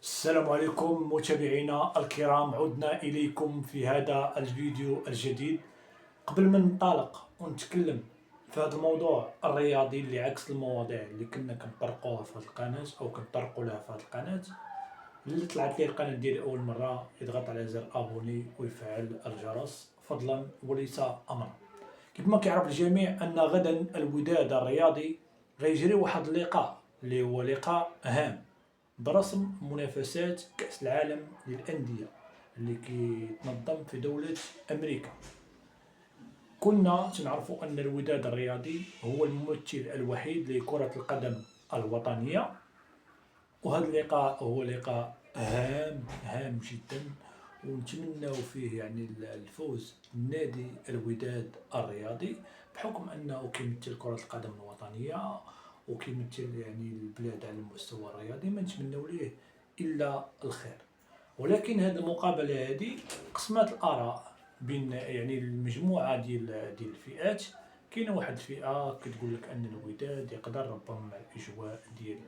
السلام عليكم متابعينا الكرام، عدنا إليكم في هذا الفيديو الجديد. قبل ما ننطلق ونتكلم في هذا الموضوع الرياضي اللي عكس المواضيع اللي كنا كنطرقوها في هذه القناة أو كنطرقوا لها في هذه القناة، اللي طلعت ليه القناة ديالي أول مرة يضغط على زر أبوني ويفعل الجرس فضلا وليس أمرا. كما كيعرف الجميع أن غدا الوداد الرياضي غيجري واحد اللقاء اللي هو لقاء هام برسم منافسات كأس العالم للأندية اللي كيتنظم في دولة أمريكا. كنا تنعرفوا أن الوداد الرياضي هو الممثل الوحيد لكرة القدم الوطنية، وهذا اللقاء هو لقاء هام جدا، ونتمنوا فيه يعني الفوز نادي الوداد الرياضي، بحكم أنه كيمثل كرة القدم الوطنية وكيمثل يعني البلاد على المستوى الرياضي، ما نتمنوا ليه إلا الخير. ولكن هذه المقابلة هذه قسمات الآراء بين يعني المجموعة ديال الفئات. كاينه واحد الفئة كتقول لك أن الوداد يقدر ربما مع الأجواء ديال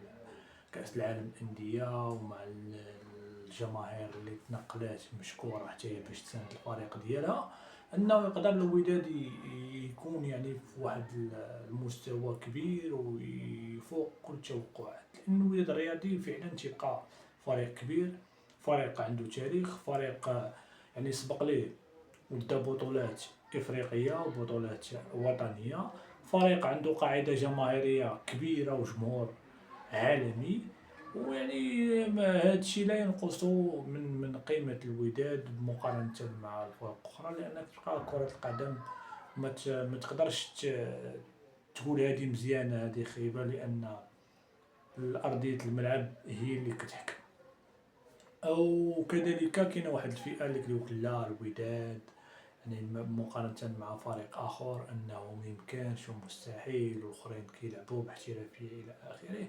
كأس العالم الأندية ومع الجماهير اللي تنقلات مشكورة حتى هي باش تساند الفريق ديالها، أنه يقدر الوداد يكون يعني في واحد المستوى كبير ويفوق كل التوقعات، لأن الوداد الرياضي فعلا تيبقى فريق كبير، فريق عنده تاريخ، فريق يعني سبق ليه ودا بطولات إفريقية وبطولات وطنية، فريق عنده قاعدة جماهيرية كبيرة وجمهور عالمي. ويعني هذا الشيء لا ينقص من قيمة الوداد مقارنة مع الفرق الأخرى، لأنك تبقى كرة القدم ما تقدرش تقول هذه مزيانة هذه خايبة، لأن أرضية الملعب هي اللي كتحكم. أو كذلك كاينه واحد الفئة اللي كيقولك لا الوداد يعني مقارنة مع فريق آخر أنه ميمكانش ومستحيل والآخرين كيلعبوا باحترافية إلى آخره.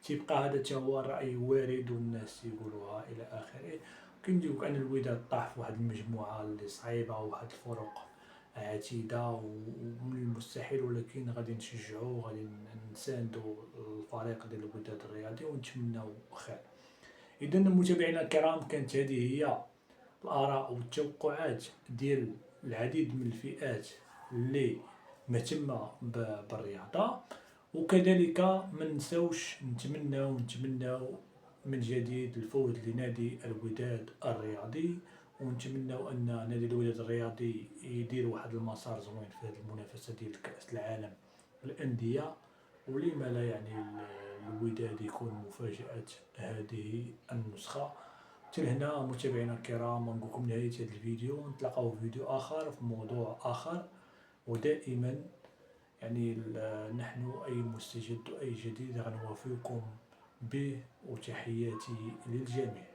تيبقى هذا تا هو الرأي وارد والناس يقولوها إلى آخره. كنديرو أن الوداد طاح في واحد المجموعة اللي صعيبة وواحد الفرق عتيدة ومن المستحيل، ولكن غادي نشجعو غادي نساندو الفريق ديال الوداد الرياضي ونتمناو خير. إذا متابعينا الكرام، كانت هذه هي الآراء والتوقعات ديال العديد من الفئات اللي مهتمة بالرياضة. وكذلك ما نساوش نتمناو من جديد الفوز لنادي الوداد الرياضي، ونتمناو أن نادي الوداد الرياضي يدير واحد المسار زوين في هذه المنافسة ديال كأس العالم للأندية، ولما لا يعني الوداد يكون مفاجأة هذه النسخة. حتى لهنا متابعينا الكرام، نقولكم نهاية هذا الفيديو، نتلاقاو في فيديو آخر في موضوع آخر. ودائما يعني نحن أي مستجد أي جديد غنوافيكم به، وتحياتي للجميع.